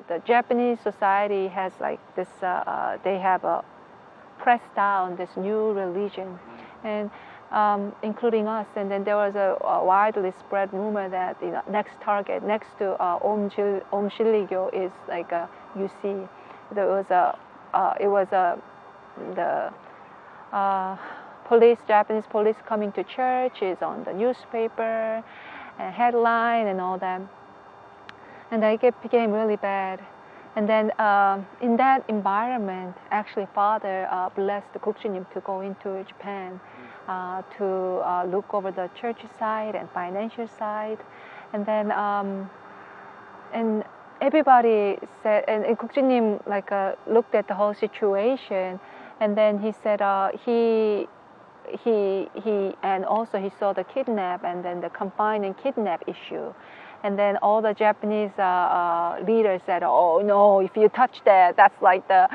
the Japanese society has like this. They have pressed down this new religion, and including us. And then there was a widely spread rumor that next target next to Om Shilligyo is like a UC. There was the Japanese police coming to church is on the newspaper, and headline and all that. And it became really bad. And then in that environment, actually, Father blessed Gukjunim to go into Japan to look over the church side and financial side. And then and everybody said, and Gukjunim like looked at the whole situation, and then he said he and also he saw the kidnap and then the confine and kidnap issue. And then all the Japanese leaders said, "Oh no! If you touch that, that's like the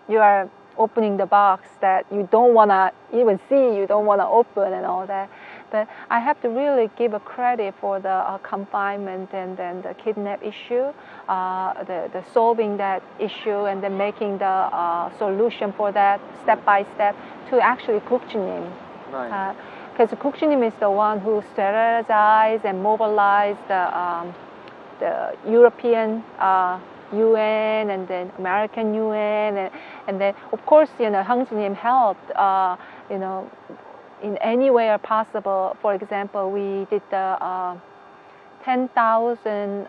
you are opening the box that you don't wanna even see, you don't wanna open and all that." But I have to really give a credit for the confinement and then the kidnap issue, the solving that issue and then making the solution for that step by step to actually Gukjunim. Right. Because Gukjunim is the one who strategized and mobilized the European UN and then American UN, and then of course Hyung Jin helped in any way possible. For example, we did the 10,000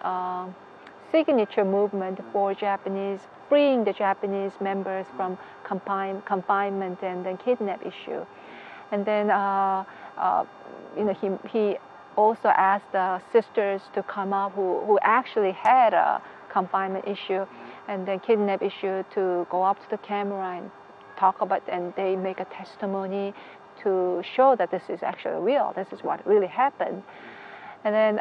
signature movement for Japanese, freeing the Japanese members from confinement and then kidnap issue. And then he also asked the sisters to come up who actually had a confinement issue and then kidnap issue to go up to the camera and talk about, and they make a testimony to show that this is actually real. This is what really happened. And then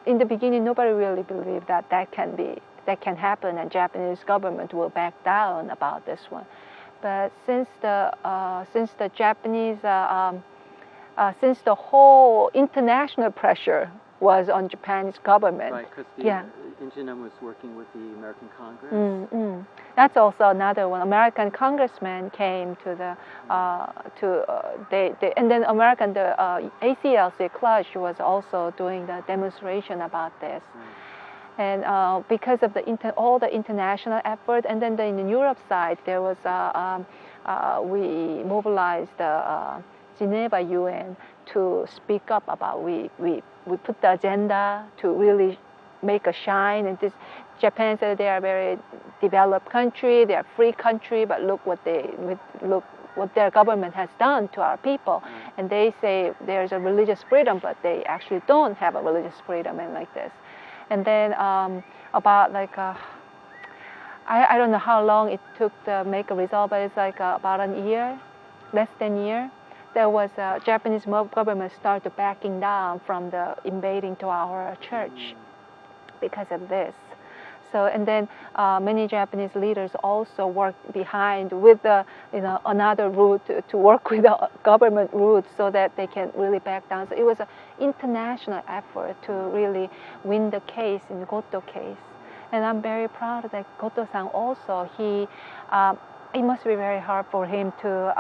in the beginning, nobody really believed that can happen, and Japanese government will back down about this one. But since the Japanese, since the whole international pressure was on Japan's government, right? Because Incheon was working with the American Congress. That's also another one. American congressman came to the and then the ACLC Clutch was also doing the demonstration about this. And because of all the international effort, and then in the Europe side, there was we mobilized the Geneva UN to speak up about. We put the agenda to really make a shine. And Japan said they are a very developed country, they are a free country, but look what their government has done to our people. And they say there's a religious freedom, but they actually don't have a religious freedom and like this. And then about like I don't know how long it took to make a result, but it's like about a year, less than a year. There was Japanese government started backing down from the invading to our church because of this. So and then many Japanese leaders also worked behind with the another route to work with the government route so that they can really back down. So it was an international effort to really win the case in the Goto case. And I'm very proud that Goto-san also, it must be very hard for him to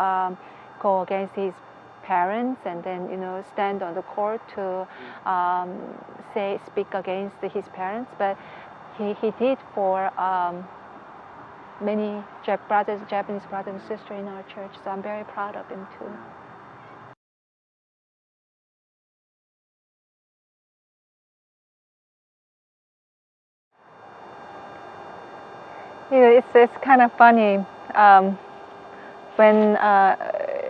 go against his parents and then stand on the court to speak against his parents, but he did for many Japanese brothers and sisters in our church. So I'm very proud of him too. It's kind of funny when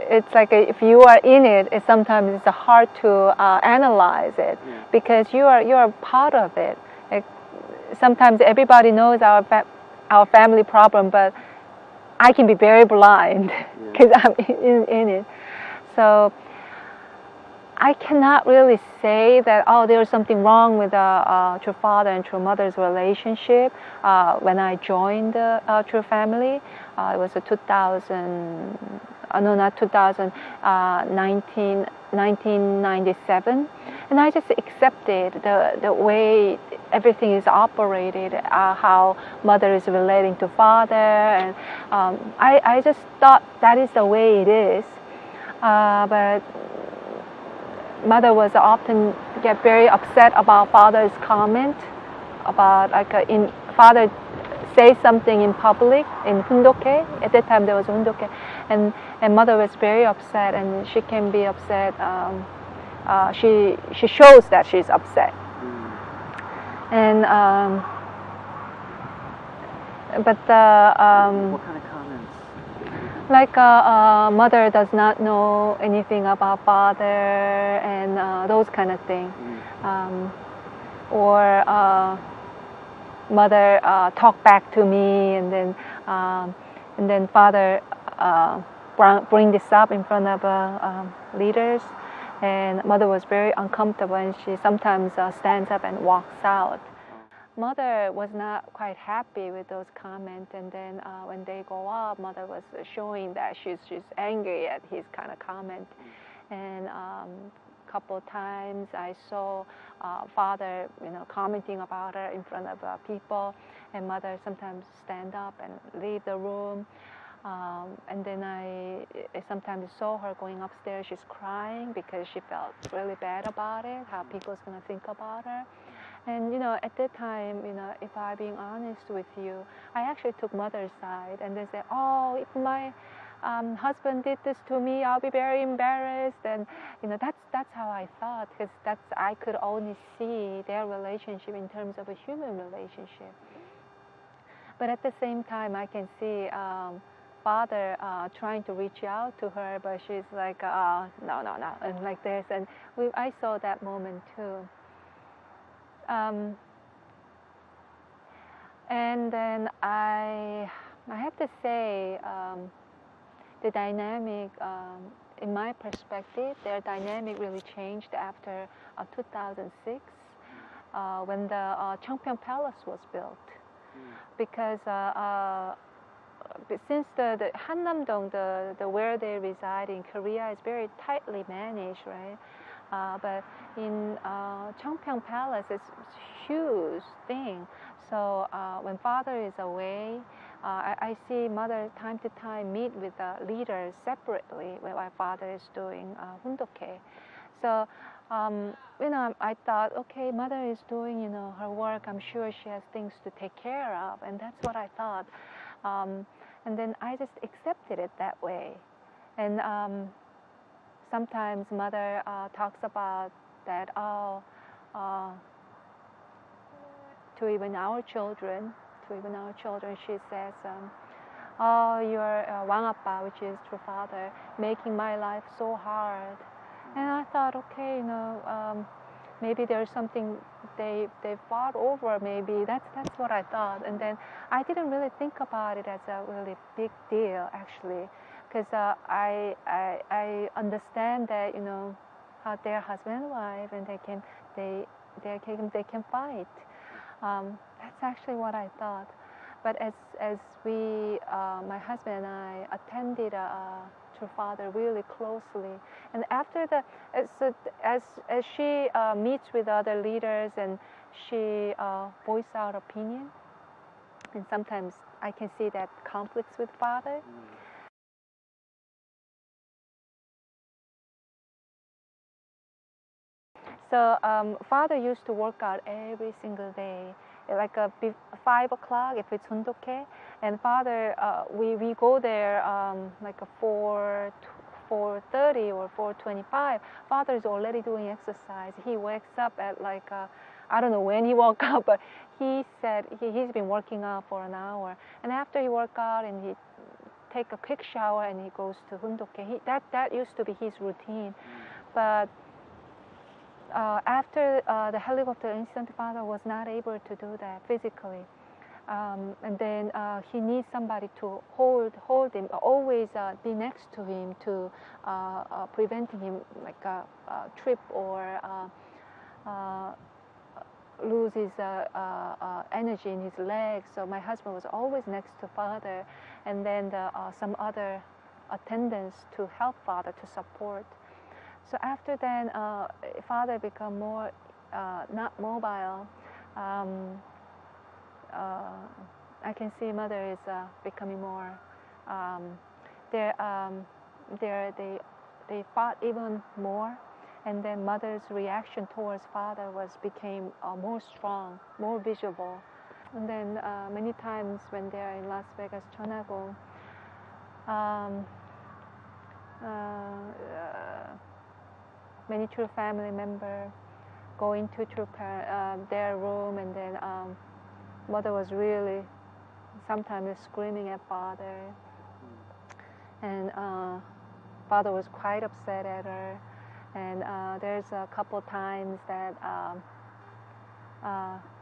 it's like if you are in it, sometimes it's hard to analyze it because you are part of it. Sometimes everybody knows our family problem, but I can be very blind because I'm in it. So I cannot really say that there's something wrong with True Father and True Mother's relationship. When I joined the True Family, it was 1997. and I just accepted the way everything is operated, how mother is relating to father, and I just thought that is the way it is. But mother was often get very upset about father's comment about in father say something in public in Hundoke. At that time there was Hundoke, and mother was very upset, and she can be upset. She shows that she's upset, and but what kind of comments? Like mother does not know anything about father, and those kind of things, or mother talk back to me, and then father bring this up in front of leaders, and mother was very uncomfortable, and she sometimes stands up and walks out. Mother was not quite happy with those comments, and then when they go up, mother was showing that she's angry at his kind of comment, and couple times I saw father, commenting about her in front of people, and mother sometimes stand up and leave the room. And then I sometimes saw her going upstairs. She's crying because she felt really bad about it, how people's gonna think about her. And at that time, if I'm being honest with you, I actually took mother's side, and they said, "Oh, if my husband did this to me, I'll be very embarrassed." And that's how I thought, because I could only see their relationship in terms of a human relationship. But at the same time, I can see father trying to reach out to her, but she's like, no, and like this. And I saw that moment too. And then I have to say, the dynamic, in my perspective, their dynamic really changed after 2006, when the Cheongpyeong Palace was built. Because since the Hannam-dong, the where they reside in Korea, is very tightly managed, right? But in Cheongpyeong Palace, it's a huge thing. So when father is away, I see mother time to time meet with the leaders separately while father is doing Hundoke. So I thought, okay, mother is doing her work. I'm sure she has things to take care of, and that's what I thought. And then I just accepted it that way. And sometimes mother talks about that, to even our children, she says, "Oh, you're Wangappa," which is true father, making my life so hard. And I thought, okay, maybe there's something they fought over. Maybe that's what I thought. And then I didn't really think about it as a really big deal, actually, because I understand that how they're husband and wife, and they can fight. That's actually what I thought. But as we, my husband and I, attended to father really closely, and after as she meets with other leaders, and she voices out opinion, and sometimes I can see that conflicts with father. So father used to work out every single day, like 5 o'clock if it's Hundoke, and father, we go there like a 4:30 or 4:25. Father is already doing exercise. He wakes up at like I don't know when he woke up, but he said he's been working out for an hour, and after he work out and he take a quick shower and he goes to Hundoke. That used to be his routine, but after the helicopter incident, father was not able to do that physically, and then he needs somebody to hold him, always be next to him, to preventing him like a trip or lose his energy in his legs. So my husband was always next to father, and then some other attendants to help father, to support. So after then, father become more not mobile. I can see mother is becoming more. They fought even more, and then mother's reaction towards father became more strong, more visible. And then many times when they are in Las Vegas, 전화고, many true family member go into their room, and then mother was really sometimes screaming at father, and father was quite upset at her. And there's a couple times that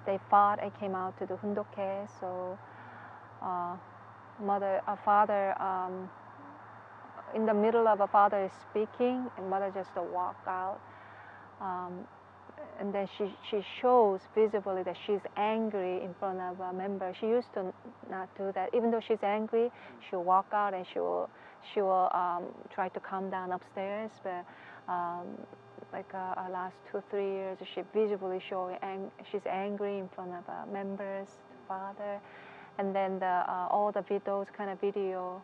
they fought and came out to the hundoke. So father, in the middle of a father is speaking, and mother just walk out. And then she shows visibly that she's angry in front of a member. She used to not do that. Even though she's angry, she'll walk out and she will try to calm down upstairs. But like last 2-3 years, she visibly showing she's angry in front of members, father. And then all the those kind of video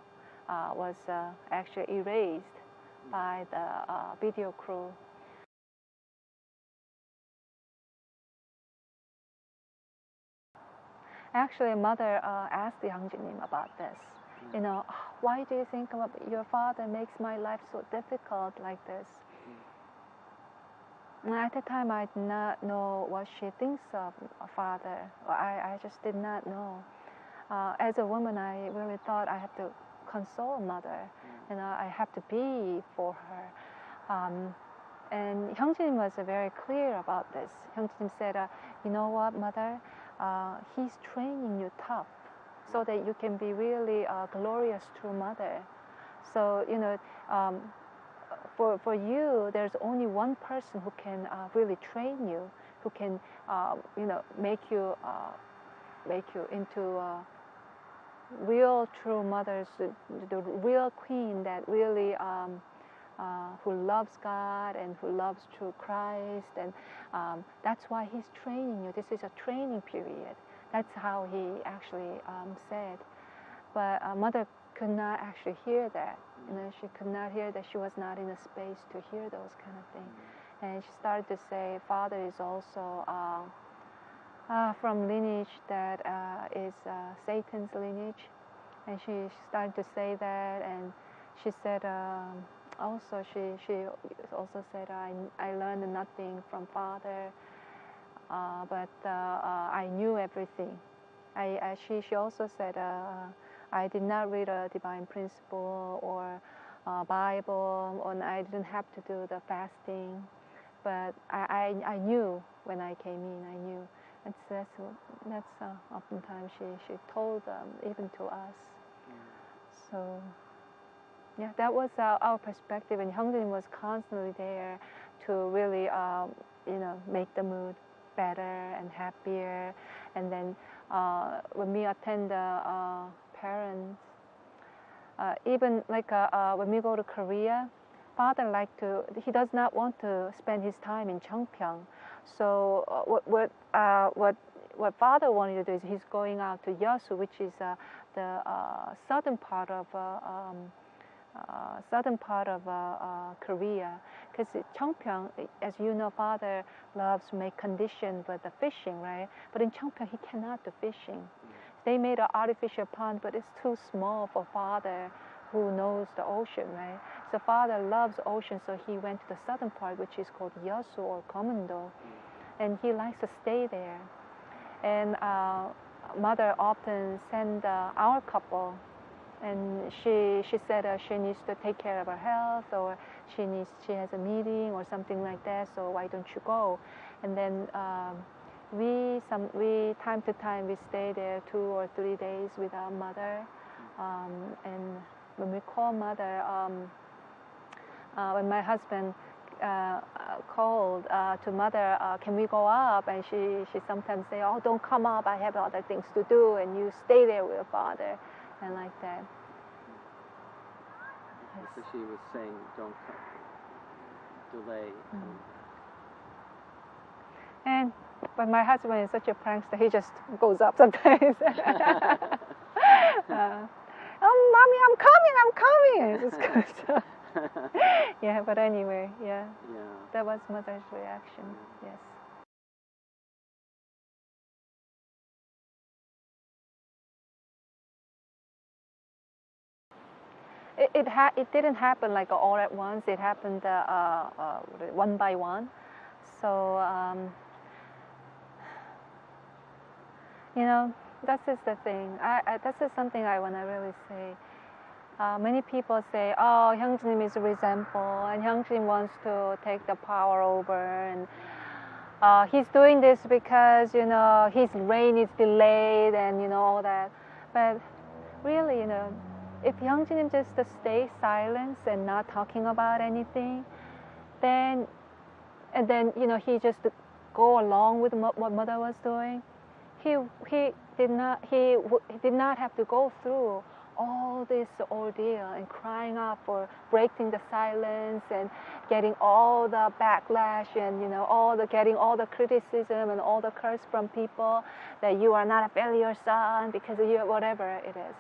was actually erased by the video crew. Actually, mother asked Hyung Jin about this. You know, why do you think your father makes my life so difficult like this? And at the time, I did not know what she thinks of a father. I just did not know. As a woman, I really thought I have to console mother. You know, I have to be for her. And Hyung Jin was very clear about this. Hyung Jin said, you know what, mother? He's training you tough so that you can be really glorious true mother. So, you know, for you, there's only one person who can really train you, who can, you know, make you into real true mothers, the real queen that really who loves God and who loves true Christ, and that's why he's training you. This is a training period. That's how he actually said. But mother could not actually hear that. You know, she could not hear that. She was not in a space to hear those kind of things. And she started to say, father is also from lineage that is Satan's lineage. And she started to say that, and she said, also, she also said, I learned nothing from father, but I knew everything. She also said, I did not read a divine principle or Bible, and I didn't have to do the fasting, but I knew when I came in. I knew. That's oftentimes she told them, even to us. So. Yeah, that was our perspective, and Hyung Jin was constantly there to really, you know, make the mood better and happier. And then when we attend the parents, even like when we go to Korea, father he does not want to spend his time in Cheongpyeong. So what father wanted to do is he's going out to Yeosu, which is the southern part of Korea, because Cheongpyeong, as you know, father loves to make conditions with the fishing, right? But in Cheongpyeong, he cannot do fishing. They made an artificial pond, but it's too small for father who knows the ocean, right? So father loves ocean, so he went to the southern part, which is called Yeosu or Gyeongdo, and he likes to stay there. And mother often send our couple. And she said she needs to take care of her health, or she has a meeting or something like that. So why don't you go? And then we time to time we stay there 2 or 3 days with our mother. And when we call mother, when my husband called to mother, can we go up? And she sometimes say, oh, don't come up. I have other things to do, and you stay there with your father. And like that. So she was saying, don't come. delay. But my husband is such a prankster. He just goes up sometimes. Mommy, I'm coming. It just goes up. Yeah, but anyway, yeah. That was mother's reaction. Yes. It didn't happen like all at once. It happened one by one. So you know, this is the thing. This is something I want to really say. Many people say, "Oh, Hyung Jin is resentful, and Hyung Jin wants to take the power over, and he's doing this because his reign is delayed, and all that." But really, if Hyung Jin just stay silent and not talking about anything, then he just go along with what mother was doing. He did not have to go through all this ordeal and crying out for breaking the silence and getting all the backlash and getting all the criticism and all the curse from people that you are not a failure son because of you, whatever it is.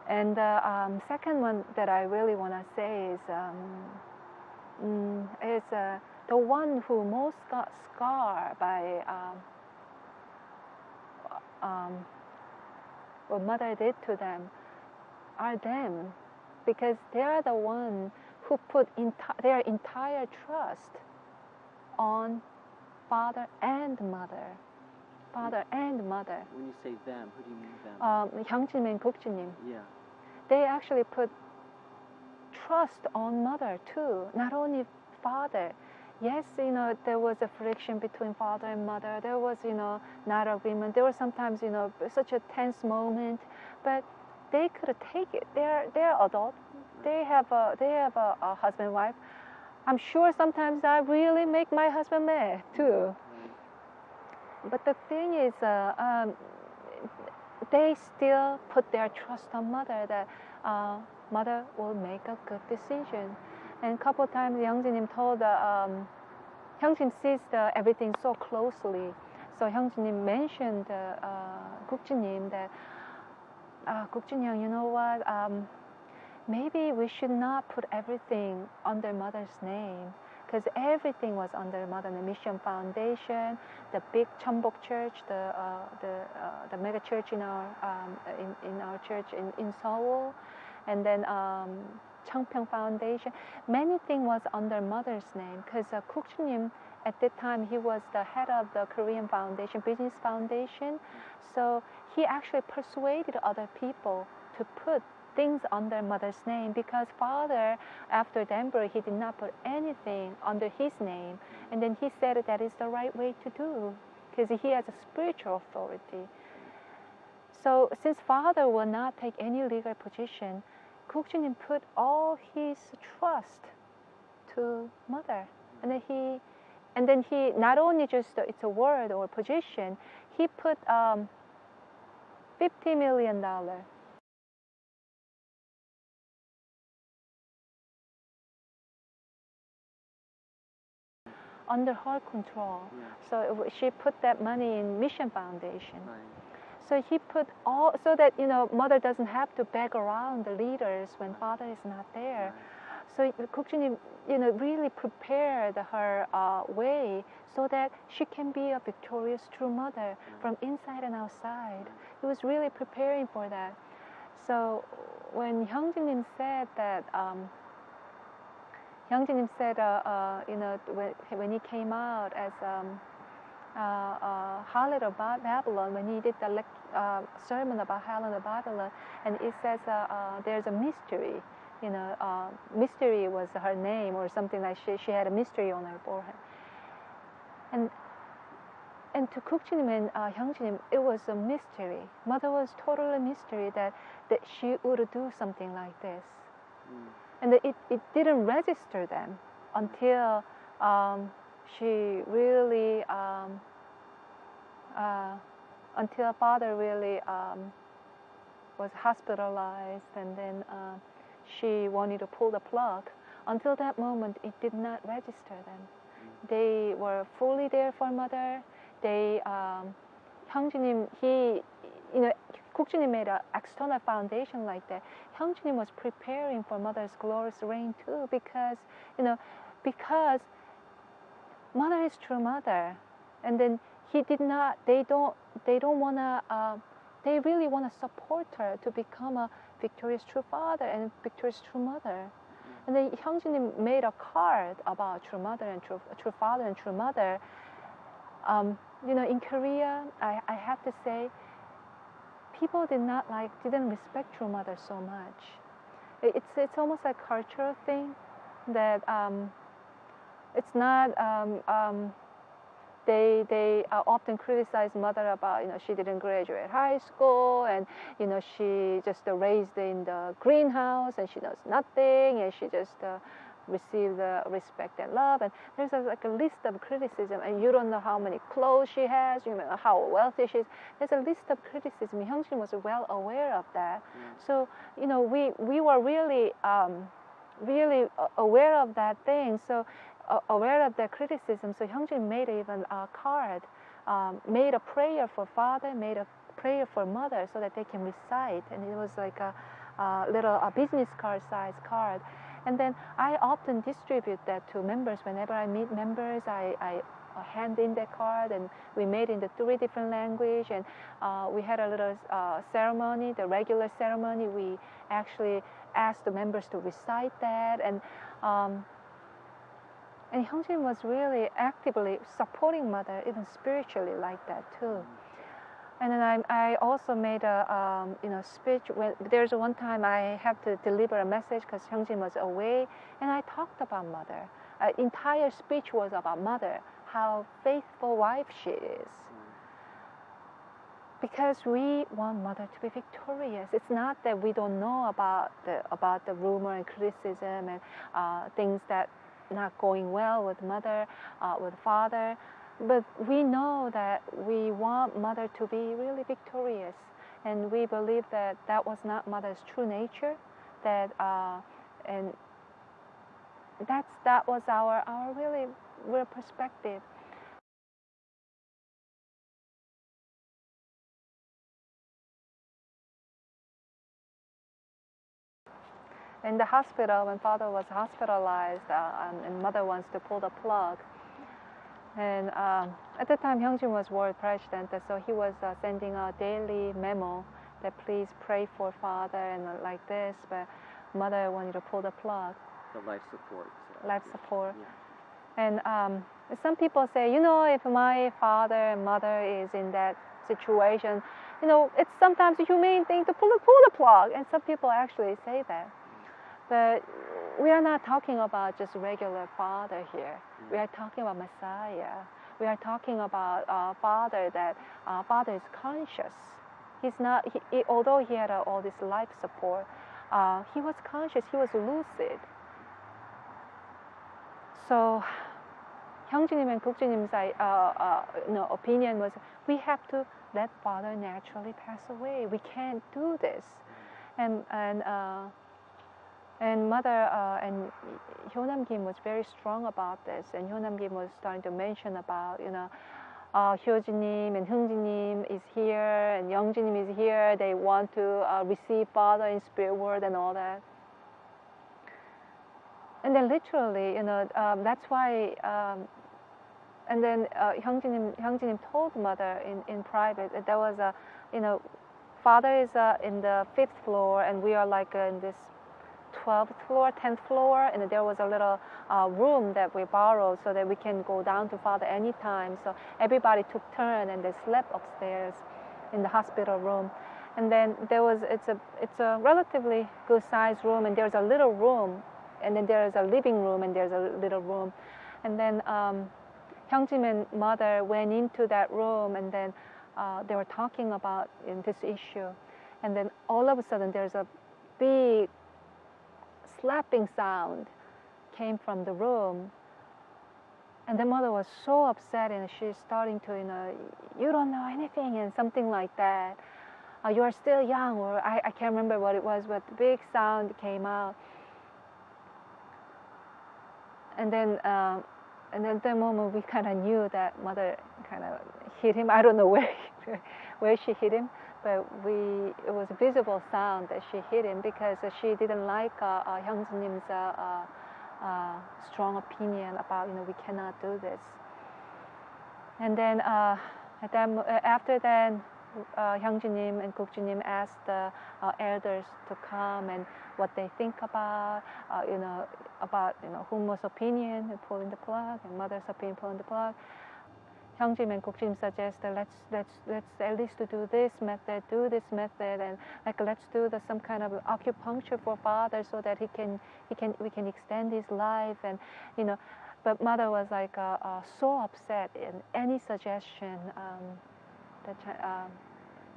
And the second one that I really want to say is the one who most got scarred by what mother did to them are them, because they are the one who put their entire trust on father and mother. Father and mother. When you say them, who do you mean them? Hyung Jin and Guk Jin. Yeah. They actually put trust on mother too, not only father. Yes, there was a friction between father and mother. There was, not agreement. There was sometimes, such a tense moment, but they could take it. They're adult. They have a husband and wife. I'm sure sometimes I really make my husband mad too. But the thing is, they still put their trust on mother, that mother will make a good decision. And a couple of times, Hyung Jin told Hyung Jin sees everything so closely. So Hyung Jin mentioned Guk Jin that Guk Jin, you know what? Maybe we should not put everything under mother's name, because everything was under mother. The Mission Foundation, the big Cheonbok Church, the mega church in our church in Seoul, and then Changpyeong Foundation. Many things was under mother's name, because Guk Jin at that time he was the head of the Korean Foundation, Business Foundation. So he actually persuaded other people to put things under mother's name, because father, after Denver, he did not put anything under his name. And then he said that is the right way to do, because he has a spiritual authority. So since father will not take any legal position, Guk Jin put all his trust to mother. And then he not only just it's a word or position, he put $50 million under her control. So she put that money in Mission Foundation. So he put so that mother doesn't have to beg around the leaders when father is not there. So Guk Jin really prepared her way so that she can be a victorious true mother from inside and outside. He was really preparing for that. So when Hyung Jin said that, Hyung Jin said, when he came out as Harlot of Babylon, when he did the sermon about Harlot of Babylon, and it says there's a mystery. Mystery was her name, or something like she had a mystery on her forehead. And to Guk Jin and Hyung Jin, it was a mystery. Mother was totally a mystery that she would do something like this. And it didn't register them until she really, until father really was hospitalized, and then she wanted to pull the plug until that moment, it did not register them. They were fully there for mother. They, 형제님, 국주님 made an external foundation like that. 형제님 was preparing for mother's glorious reign too, because mother is true mother, and then they really want to support her to become a victorious true father and victorious true mother. And then 형제님 made a card about true mother and true father and true mother. In Korea, I have to say, people didn't respect true mother so much. It's almost like a cultural thing that it's not. They often criticize mother about she didn't graduate high school, and she just raised in the greenhouse and she does nothing, and she just received the respect and love, and there's like a list of criticism, and you don't know how many clothes she has, you know how wealthy she is. There's a list of criticism. Hyung Jin was well aware of that. So we were really aware of that thing. So aware of that criticism. So Hyung Jin made even a card, made a prayer for father, made a prayer for mother, so that they can recite, and it was like a little business card size card. And then I often distribute that to members. Whenever I meet members, I hand in that card, and we made in the 3 different languages. And we had a little ceremony, the regular ceremony. We actually asked the members to recite that, and Hyung Jin was really actively supporting mother, even spiritually, like that too. And then I also made a speech. There's one time I have to deliver a message because Hyung Jin was away, and I talked about mother. Entire speech was about mother, how faithful wife she is. Because we want mother to be victorious. It's not that we don't know about the rumor and criticism and things that not going well with mother, with father. But we know that we want mother to be really victorious, and we believe that that was not mother's true nature. That was our really real perspective. In the hospital, when father was hospitalized, and mother wants to pull the plug. And at the time, Hyung Jin was world president, so he was sending a daily memo that please pray for father and like this, but mother wanted to pull the plug. The life support. Life support. Yeah. And some people say, if my father and mother is in that situation, it's sometimes a humane thing to pull the plug. And some people actually say that. But we are not talking about just regular father here. We are talking about Messiah. We are talking about father that father is conscious. He's not. Although he had all this life support, he was conscious. He was lucid. So, 형제님 and 국주님's opinion was we have to let father naturally pass away. We can't do this, and mother and Hyun Kim was very strong about this, and Hyun Kim was starting to mention about Hyojinim and Hyungjinim is here, and Youngjinim is here. They want to receive father in spirit world and all that. And then literally, that's why. And then Hyungjinim told mother in private that there was father is in the 5th floor, and we are like in this 12th floor, 10th floor, and there was a little room that we borrowed so that we can go down to father anytime. So everybody took turn, and they slept upstairs in the hospital room. And then it's a relatively good sized room, and there's a little room, and then there's a living room, and there's a little room. And then Hyungjin and mother went into that room, and then they were talking about this issue. And then all of a sudden there's a big slapping sound came from the room, and the mother was so upset, and she's starting to you don't know anything and something like that, you are still young, or I can't remember what it was, but the big sound came out. and then at that moment we kind of knew that mother kind of hit him. I don't know where she hit him, but it was a visible sound that she hit him because she didn't like Hyung Jin's strong opinion about we cannot do this. And then after that, Hyung Jin and Guk Jin asked the elders to come and what they think about whom's opinion and pulling the plug, and mother's opinion pulling the plug. Hyung Jin and Guk Jin suggested let's at least do this method, and let's do some kind of acupuncture for father so that we can extend his life, and But mother was so upset in any suggestion that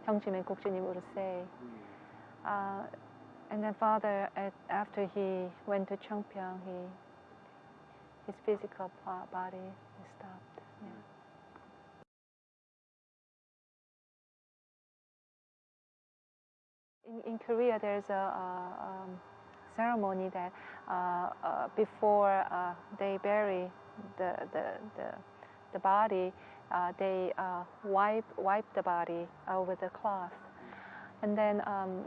Hyung Jin and Guk Jin would say. And then father, after he went to Cheongpyeong, his physical body stopped. Yeah. In Korea, there's a ceremony that before they bury the body, they wipe the body with a cloth, and then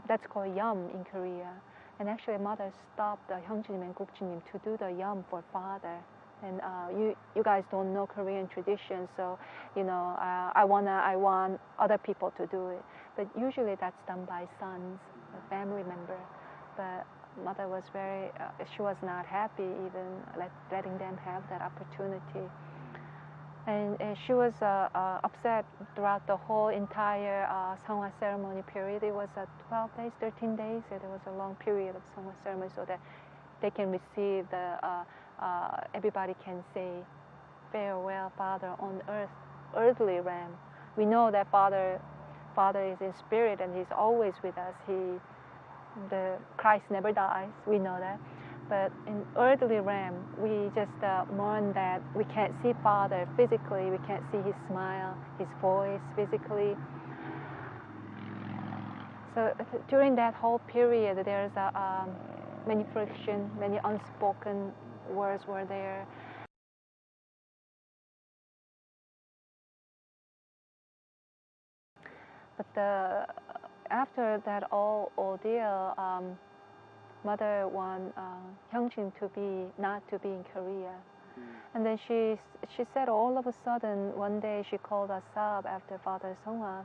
that's called yum in Korea. And actually, mother stopped Hyung Jin and Guk Jin to do the yum for father. And you guys don't know Korean tradition, so I want other people to do it. But usually that's done by sons, a family member. But mother was she was not happy even letting them have that opportunity. And she was upset throughout the whole entire Seonghwa ceremony period. It was 12 days, 13 days. There was a long period of Seonghwa ceremony so that they can receive everybody can say farewell, father on earthly realm. We know that father is in spirit and he's always with us. The Christ never dies. We know that. But in earthly realm, we just mourn that we can't see father physically. We can't see his smile, his voice physically. So during that whole period, there's many friction, many unspoken words were there. But after that ordeal, mother want Hyung Jin not to be in Korea. And then she said all of a sudden one day she called us up after Father Seonghwa,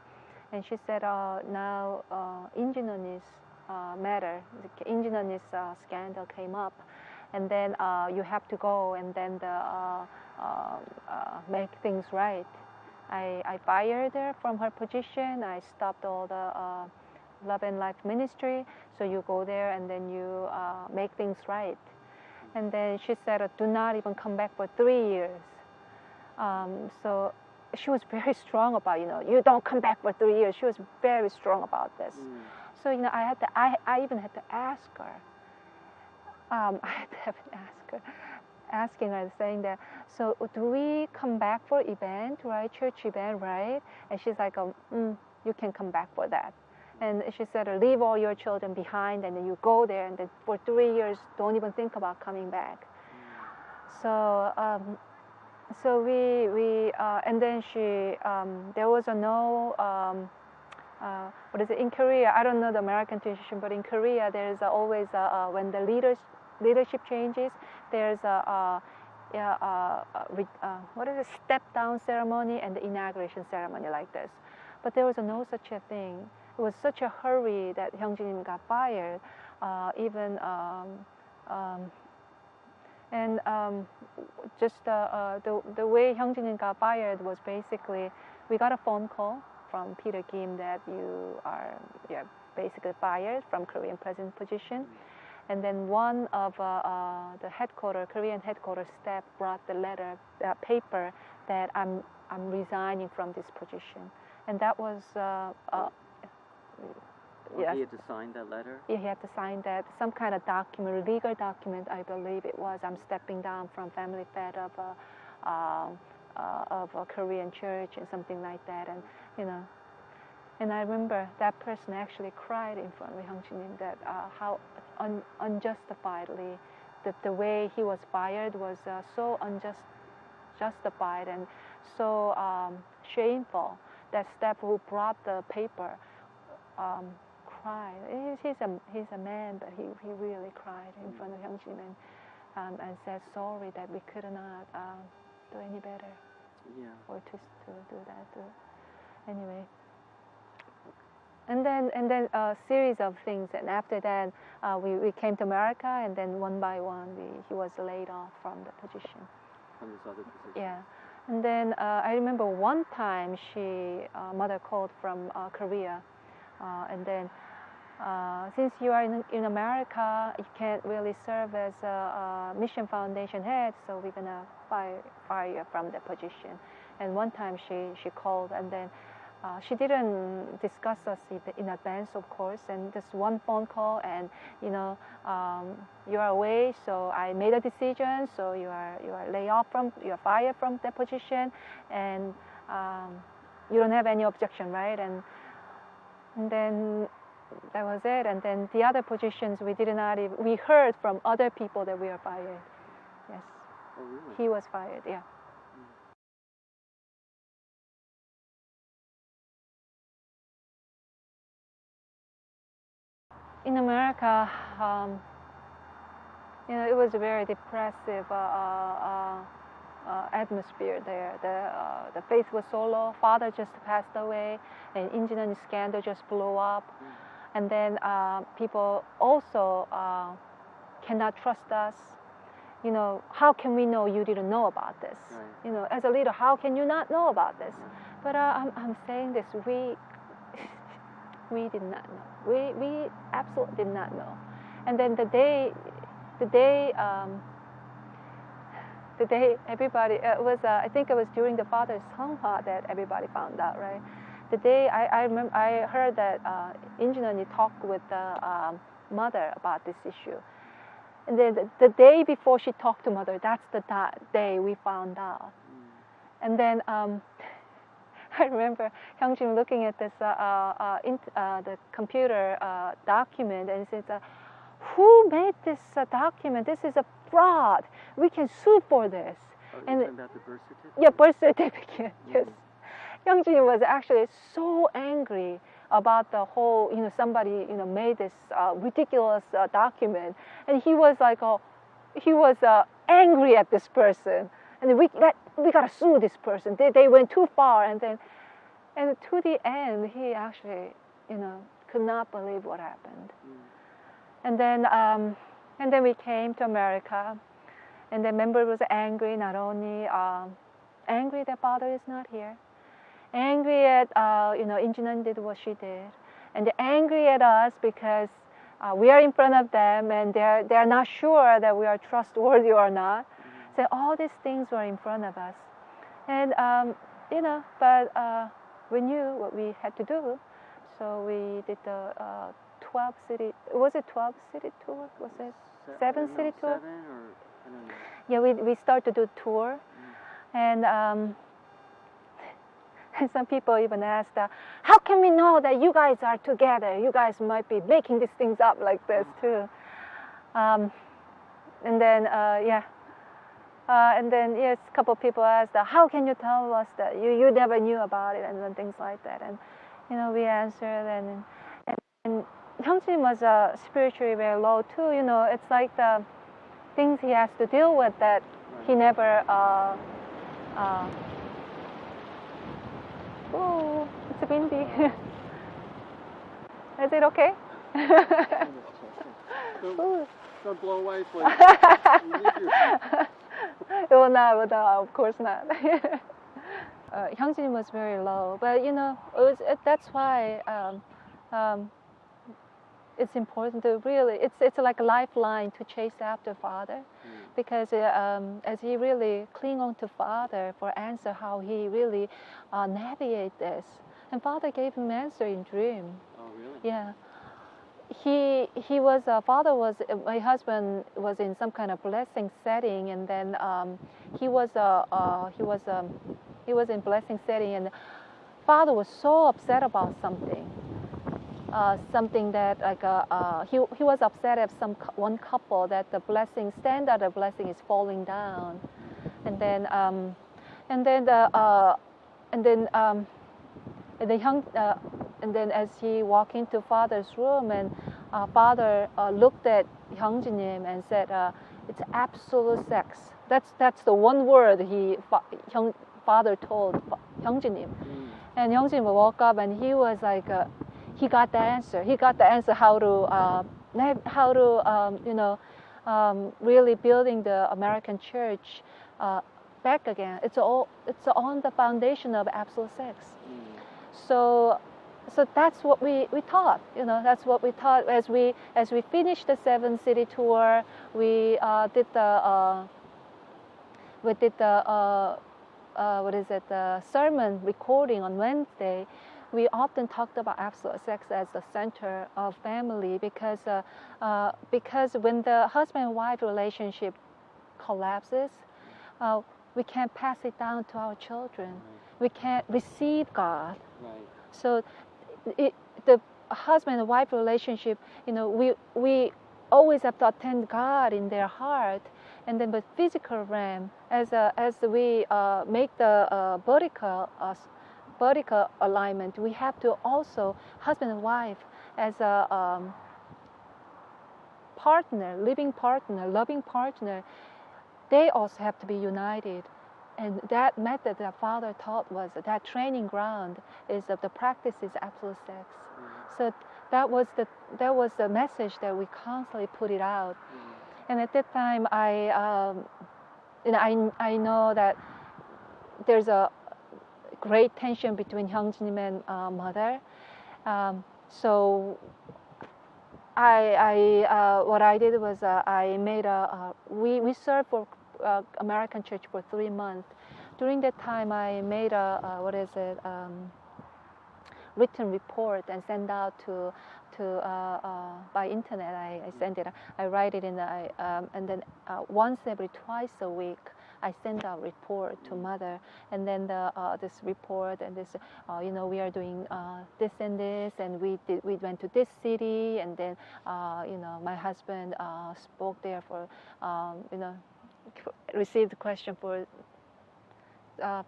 and she said now Injinonis matter, the Injinonis scandal came up, and then you have to go and then make things right. I fired her from her position. I stopped all the Love and Life ministry. So you go there and then you make things right. And then she said, do not even come back for 3 years. So she was very strong about, you don't come back for 3 years. She was very strong about this. So, I even had to ask her. Asking her, saying that, so do we come back for event, right? Church event, right? And she's like, you can come back for that. And she said, leave all your children behind, and then you go there, and then for 3 years, don't even think about coming back. So, and then there was what is it, in Korea, I don't know the American tradition, but in Korea, there's always, when the leadership changes, there's what is it, step down ceremony and the inauguration ceremony like this. But there was no such a thing. It was such a hurry that Hyung Jin got fired. Just the way Hyung Jin got fired was basically, we got a phone call from Peter Kim that you are basically fired from Korean president position. And then one of the Korean headquarters staff brought the paper that I'm resigning from this position. And that was yes. He had to sign that letter? Yeah, he had to sign that, some kind of document, legal document, I believe it was. I'm stepping down from family fed of a Korean church and something like that. And and I remember that person actually cried in front of Hyung Jin that how unjustifiedly the way he was fired was so justified and so shameful that staff who brought the paper cried. He's a man, but he really cried in front of Hyung Jin and said sorry that we could not do any better. Yeah. Or to do that. Anyway. And then a series of things, and after that we came to America, and then one by one he was laid off from the position. From this other position. Yeah, and then I remember one time mother called from Korea, and then since you are in America, you can't really serve as a mission foundation head, so we're gonna fire you from the position. And one time she called, and then she didn't discuss us in advance, of course, and just one phone call, and you are away, so I made a decision, so you are you're fired from that position, and you don't have any objection, right? And then that was it. And then the other positions we heard from other people that we are fired. Yes. Oh, really? He was fired, yeah. In America, it was a very depressive atmosphere there. The faith was so low. Father just passed away, and engineering scandal just blew up. And then people also cannot trust us. How can we know you didn't know about this? Right. As a leader, how can you not know about this? But I'm saying this, we did not know. We absolutely did not know. And then the day everybody, I think it was during the father's Seonghwa that everybody found out, right? The day I remember, I heard that engineer talked with the mother about this issue. And then the day before she talked to mother, that's the day we found out. And then I remember Hyung Jin looking at this the computer document, and says, "Who made this document? This is a fraud. We can sue for this." Oh, and about the birth certificate? Yeah, birth certificate. Yes. Hyung Jin was actually so angry about the whole, somebody, made this ridiculous document, and he was like, angry at this person, and we gotta sue this person. They went too far, and to the end, he actually, could not believe what happened. And then we came to America, and the member was angry, not only angry that father is not here, angry at Injinan did what she did, and they're angry at us because we are in front of them, and they're not sure that we are trustworthy or not. So all these things were in front of us, and but we knew what we had to do, so we did the 12 city. Was it 12 city tour? Was it 7 city tour? 7 or I don't know. Yeah, we started to do tour, and some people even asked, "How can we know that you guys are together? You guys might be making these things up like this too." And then yes, a couple of people asked, "How can you tell us that you never knew about it?" and things like that. And we answered, and Hyung Jin was spiritually very low too. It's like the things he has to deal with that he never. Oh, it's windy. Is it okay? Don't blow away, please. It will not, of course not. Hyung Jin was very low, but that's why it's important to really, it's like a lifeline to chase after father, because as he really cling on to father for answer how he really navigate this, and father gave him answer in dream. Oh, really? Yeah. He was my husband was in some kind of blessing setting, and then he was in blessing setting, and father was so upset about something. something that like he was upset at one couple that the blessing standard of blessing is falling down, and then and then the and then and the young and then as he walked into father's room, and father looked at Hyung Jin and said, "It's absolute sex." That's the one word father told Hyung Jin. And Hyung Jin woke up and he was like, he got the answer. He got the answer how to really building the American church back again. It's on the foundation of absolute sex. So that's what we taught. That's what we taught as we finished the 7-city tour. We did the the sermon recording on Wednesday. We often talked about absolute sex as the center of family because when the husband and wife relationship collapses, we can't pass it down to our children. Right. We can't receive God. Right. So the husband and wife relationship, we always have to attend God in their heart, and then the physical realm, as we make the vertical alignment, we have to also husband and wife as a partner, living partner, loving partner. They also have to be united. And that method that Father taught was that training ground is of the practice is absolute sex. So that was the message that we constantly put it out. And at that time, I know that there's a great tension between Hyung Jin and mother. So what I did was I made we served for American church for 3 months. During that time, I made a written report and sent out to by internet. I sent it. I write it and then once every twice a week, I send out report to mother, and then this report and this, we are doing this and this, and we went to this city, and then my husband spoke there for received the question for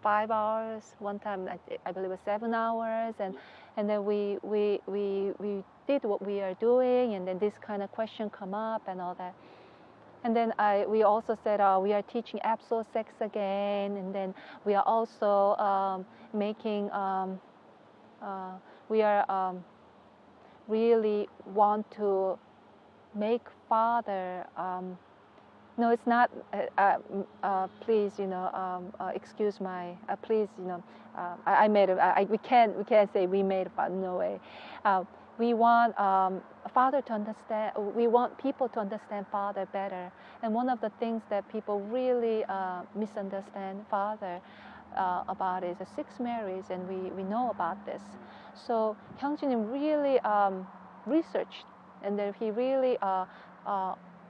5 hours. One time I believe it was 7 hours, and then we did what we are doing, and then this kind of question come up and all that. And then we also said we are teaching absolute sex again, and then we are also making we are really want to make Father. No, it's not. Please, excuse my. Please, I made it. We can't say we made it. No way. We want Father to understand. We want people to understand Father better. And one of the things that people really misunderstand Father about is the 6 marriages, and we know about this. So Hyung Jin really researched, and then he really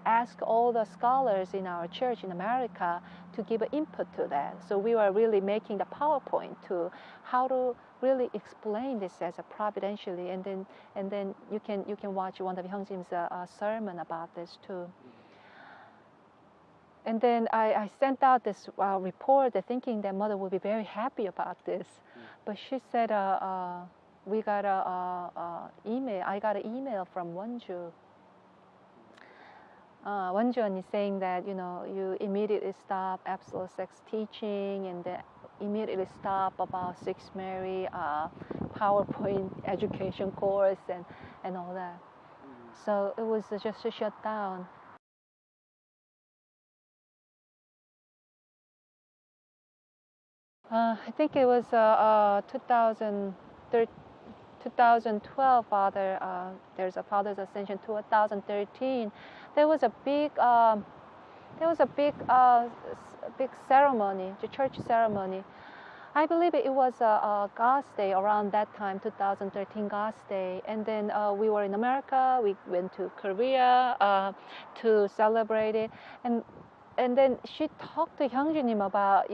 asked all the scholars in our church in America to give input to that. So we were really making the PowerPoint to how to really explain this as a providentially, and then you can watch one of Hyung Jin's sermon about this too. And then I sent out this report thinking that mother would be very happy about this, but she said we got email. I got an email from Wonju. Wonju is saying that you immediately stop absolute sex teaching, and then immediately stop about 6 Mary PowerPoint education course and all that. So it was just shut down. I think it was 2012, Father. There's a Father's Ascension 2013. There was a big ceremony, the church ceremony. I believe it was a God's Day around that time, 2013 God's Day. And then we were in America. We went to Korea to celebrate it. And and then she talked to Hyung Jin about,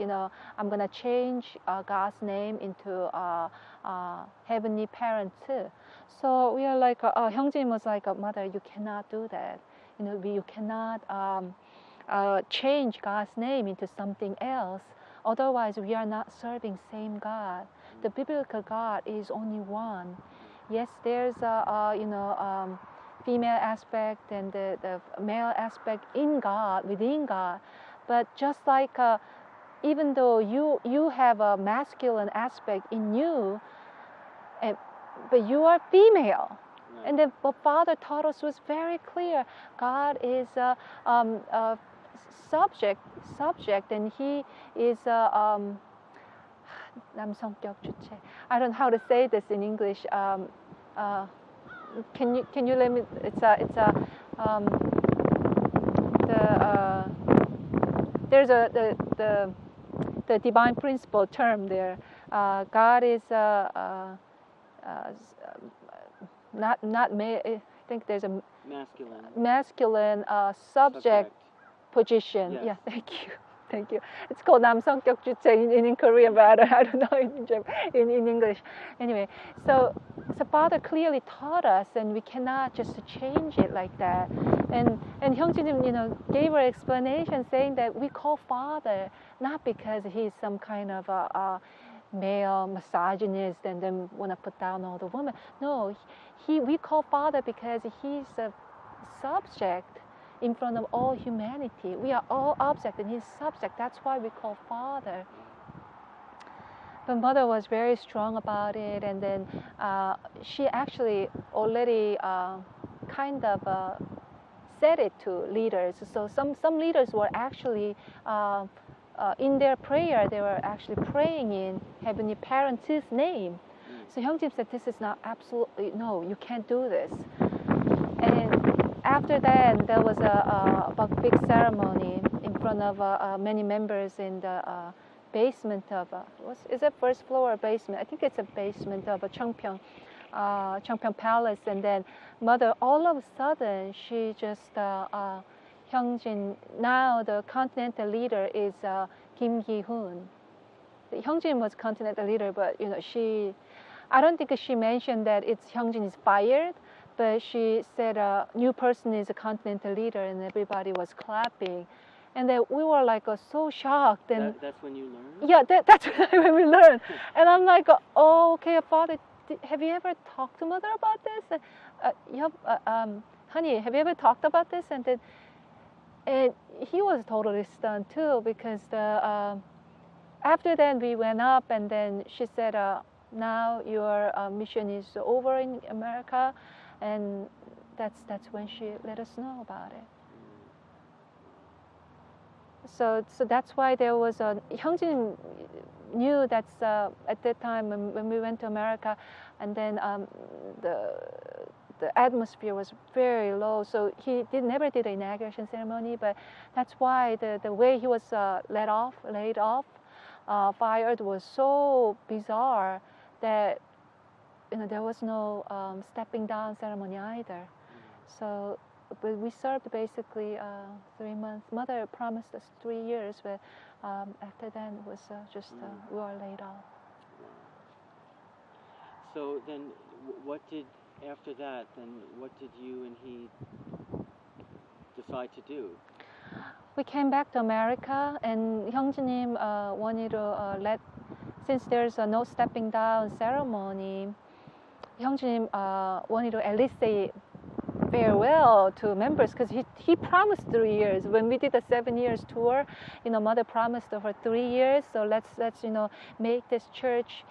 I'm gonna change God's name into Heavenly Parent too. So we are like, Hyung Jin was like, Mother, you cannot do that. You cannot change God's name into something else. Otherwise, we are not serving same God. The biblical God is only one. Yes, there's a female aspect and the male aspect in God, within God. But just like even though you have a masculine aspect in you, but you are female. Right. And then what Father taught us was very clear. God is a subject, and He is 남성격 주체. I don't know how to say this in English. Can you let me? There's the divine principle term there. God is not male. I think there's a masculine subject position. Yes. Yeah, thank you. It's called 남성격 주체 in Korean, but I don't know in English. Anyway, so Father clearly taught us, and we cannot just change it like that. And Hyung Jin, gave her explanation saying that we call Father not because he's some kind of a male misogynist and then want to put down all the women. No, we call Father because he's a subject in front of all humanity. We are all object and he's subject. That's why we call Father. But Mother was very strong about it, and then she actually already kind of said it to leaders. So some leaders were actually in their prayer, they were actually praying in Heavenly Parent's name. So Hyung Jin said, this is not absolutely, no, you can't do this. And after that, there was a big ceremony in front of many members in the basement of, is it first floor or basement? I think it's a basement of a Changpyeong Palace. And then Mother, all of a sudden, she just, Hyung Jin, now the continental leader is Kim Gi-hoon. Hyung Jin was continental leader, but I don't think she mentioned that Hyung Jin is fired, but she said a new person is a continental leader, and everybody was clapping. And then we were like so shocked. And that's when you learned? Yeah, that's when we learned. And I'm like, oh, okay, Father, have you ever talked to Mother about this? Honey, have you ever talked about this? And then he was totally stunned too, because after that we went up, and then she said, now your mission is over in America, and that's when she let us know about it. So that's why there was Hyung Jin knew that's at that time when we went to America, and then the atmosphere was very low, so he never did the inauguration ceremony. But that's why the way he was laid off, fired, was so bizarre that there was no stepping down ceremony either. So, but we served basically 3 months. Mother promised us 3 years, but after that it was just we were laid off. So then, after that, what did you and he decide to do? We came back to America, and Hyung Jin wanted to since there's no stepping down ceremony, Hyung Jin wanted to at least say farewell to members, because he promised 3 years. When we did the 7 years tour, Mother promised for 3 years. So let's make this church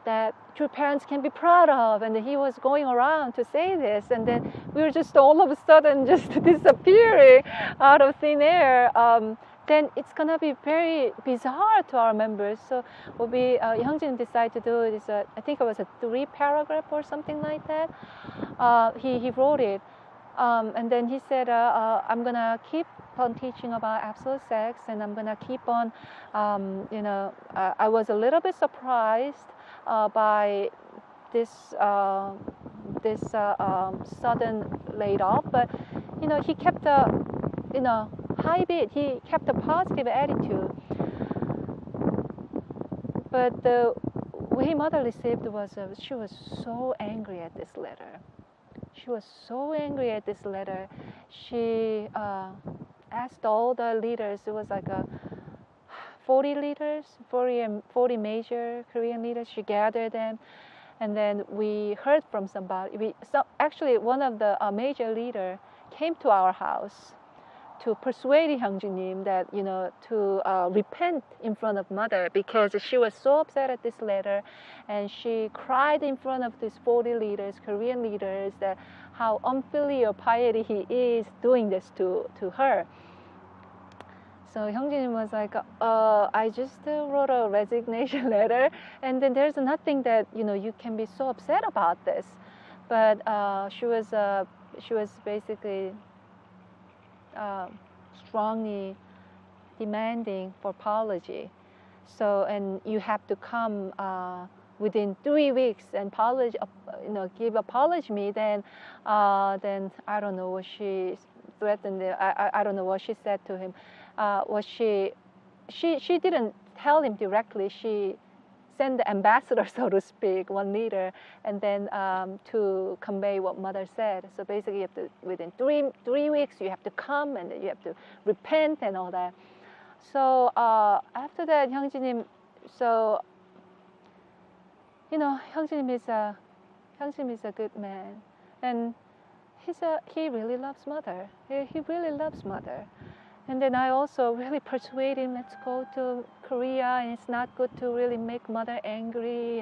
that true parents can be proud of. And he was going around to say this, and then we were just all of a sudden just disappearing out of thin air. Then it's gonna be very bizarre to our members. So what Hyung Jin decided to do is I think it was a 3-paragraph or something like that. He wrote it, and then he said, I'm gonna keep on teaching about absolute sex, and I'm gonna keep on. I was a little bit surprised by this sudden laid off, but he kept high beat. He kept a positive attitude. But the way mother received was she was so angry at this letter. She was so angry at this letter. She asked all the leaders. It was like 40 leaders, 40 major Korean leaders. She gathered them, and then we heard from somebody. Actually, one of the major leader came to our house to persuade Hyung Jin that to repent in front of mother, because she was so upset at this letter, and she cried in front of these 40 leaders, Korean leaders, that how unfilial piety he is doing this to her. So Hyung Jin was like, I just wrote a resignation letter, and then there's nothing that you can be so upset about this. But she was basically strongly demanding for apology. So, and you have to come within 3 weeks and give apology me. Then I don't know what she threatened. I don't know what she said to him. She didn't tell him directly. She sent the ambassador, so to speak, one leader, and then to convey what mother said. So basically, you have to, within three weeks, you have to come, and you have to repent and all that. So after that, Hyung Jin, so Hyung Jin is a good man, and he really loves mother. He really loves mother. And then I also really persuade him, let's go to Korea, and it's not good to really make mother angry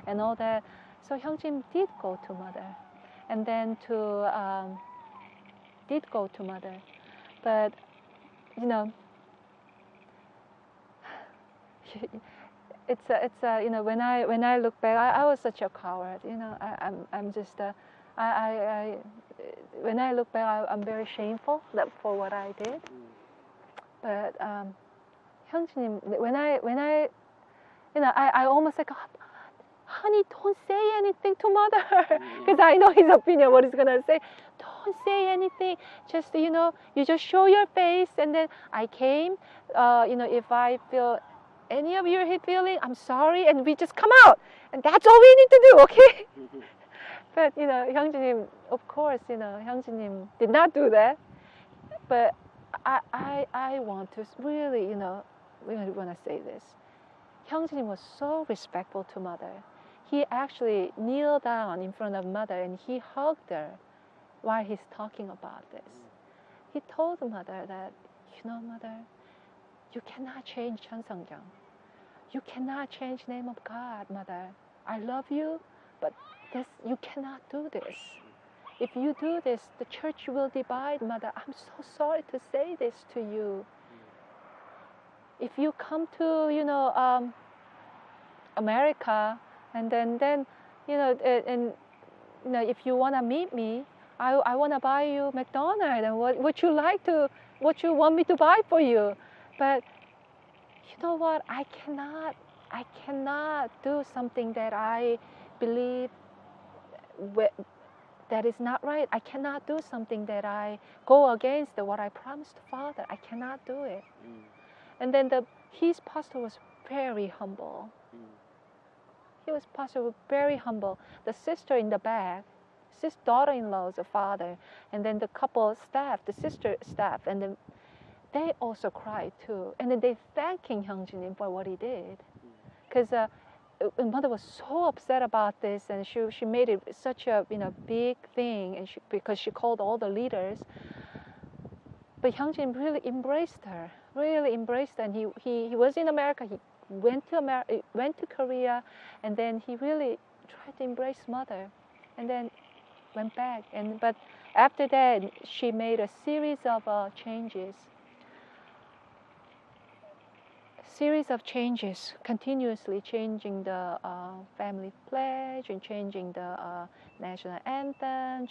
and all that. So Hyung Jin did go to mother, and then did go to mother. But it's when I look back, I was such a coward. I'm just when I look back, I'm very shameful for what I did. But Hyung Jin, when I almost like, honey, don't say anything to mother, because I know his opinion, what he's gonna say. Don't say anything. Just you just show your face, and then I came. If I feel any of your feeling, I'm sorry, and we just come out, and that's all we need to do, okay? But Hyung Jin, of course, Hyung Jin did not do that. But I want to really, really want to say this. Hyung Jin was so respectful to mother. He actually kneeled down in front of mother and he hugged her while he's talking about this. He told mother that, mother, you cannot change Cheonseongjang. You cannot change name of God, mother. I love you, but you cannot do this. If you do this, the church will divide, mother. I'm so sorry to say this to you. If you come to, America, and then if you want to meet me, I want to buy you McDonald's, and what you want me to buy for you. But you know what? I cannot do something that I believe that is not right. I cannot do something that I go against what I promised Father. I cannot do it. And then his pastor was very humble. He was pastor very humble. The sister in the back, his daughter-in-law is a father, and then the couple staff, the sister staff, and then they also cried too. And then they thanking Hyung Jin for what he did, because mother was so upset about this, and she made it such a big thing, and because she called all the leaders. But Hyung Jin really embraced her, and he was in America. He went to Korea, and then he really tried to embrace mother, and then went back. But after that, she made a series of changes. Continuously changing the family pledge, and changing the national anthem,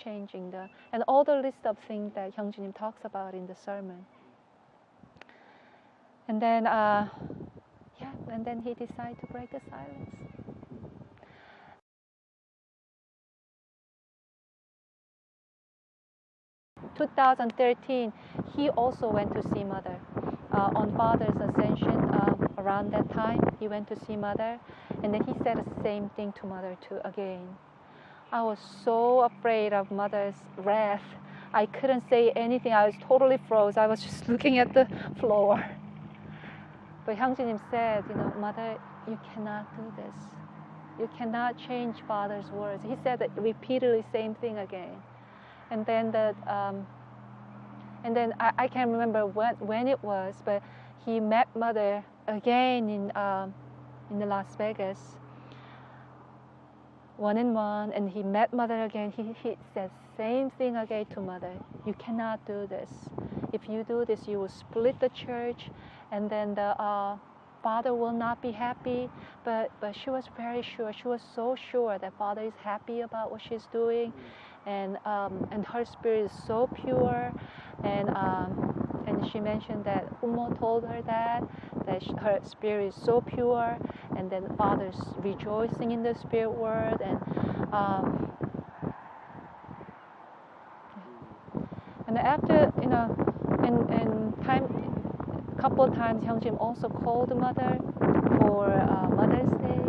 and all the list of things that Hyung Jin talks about in the sermon. And then, and then he decided to break the silence. 2013, he also went to see mother. On father's ascension, around that time, he went to see mother, and then he said the same thing to mother too again. I was so afraid of mother's wrath. I couldn't say anything. I was totally froze. I was just looking at the floor. But Hyung Jin said, mother, you cannot do this. You cannot change father's words. He said that repeatedly, same thing again. And then I can't remember when it was, but he met mother again in the Las Vegas, one-on-one, and he met mother again. He said same thing again to mother. You cannot do this. If you do this, you will split the church, and then the father will not be happy. But she was very sure. She was so sure that father is happy about what she's doing, and her spirit is so pure, and she mentioned that Umo told her that her spirit is so pure, and then father's rejoicing in the spirit world, and after and couple of times Hyung Jin also called mother for Mother's Day,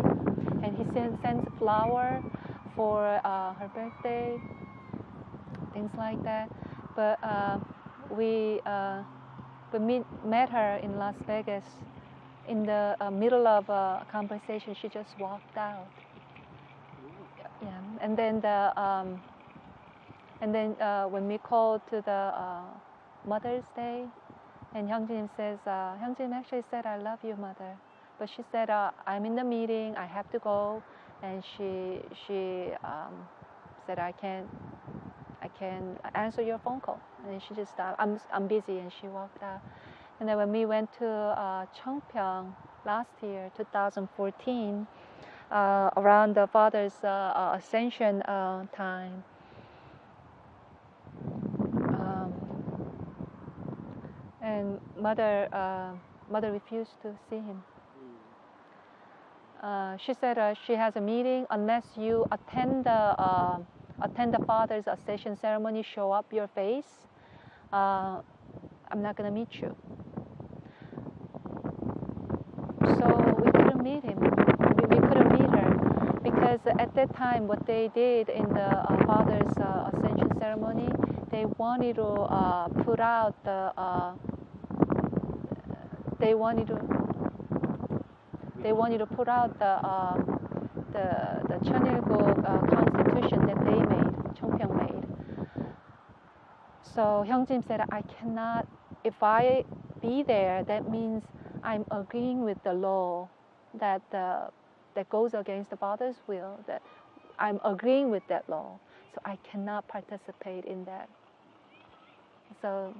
and he sends flower for her birthday, things like that. But we met her in Las Vegas. In the middle of a conversation, she just walked out. Yeah, and then when we called to the Mother's Day, and Hyung Jin says, Hyung Jin actually said, "I love you, mother," but she said, "I'm in the meeting. I have to go," and she said, "I can't answer your phone call," and she just I'm busy, and she walked out. And then when we went to Cheongpyeong last year, 2014, around the father's ascension time, and mother refused to see him. She said she has a meeting. Unless you attend the father's ascension ceremony, show up your face, I'm not gonna meet you. So we couldn't meet him. We couldn't meet her because at that time, what they did in the father's ascension ceremony, they wanted to put out the they wanted to put out the Cheonilguk constitution that they made, Cheongpyeong made. So Hyung Jin said, I cannot, if I be there, that means I'm agreeing with the law that goes against the father's will, that I'm agreeing with that law. So I cannot participate in that. So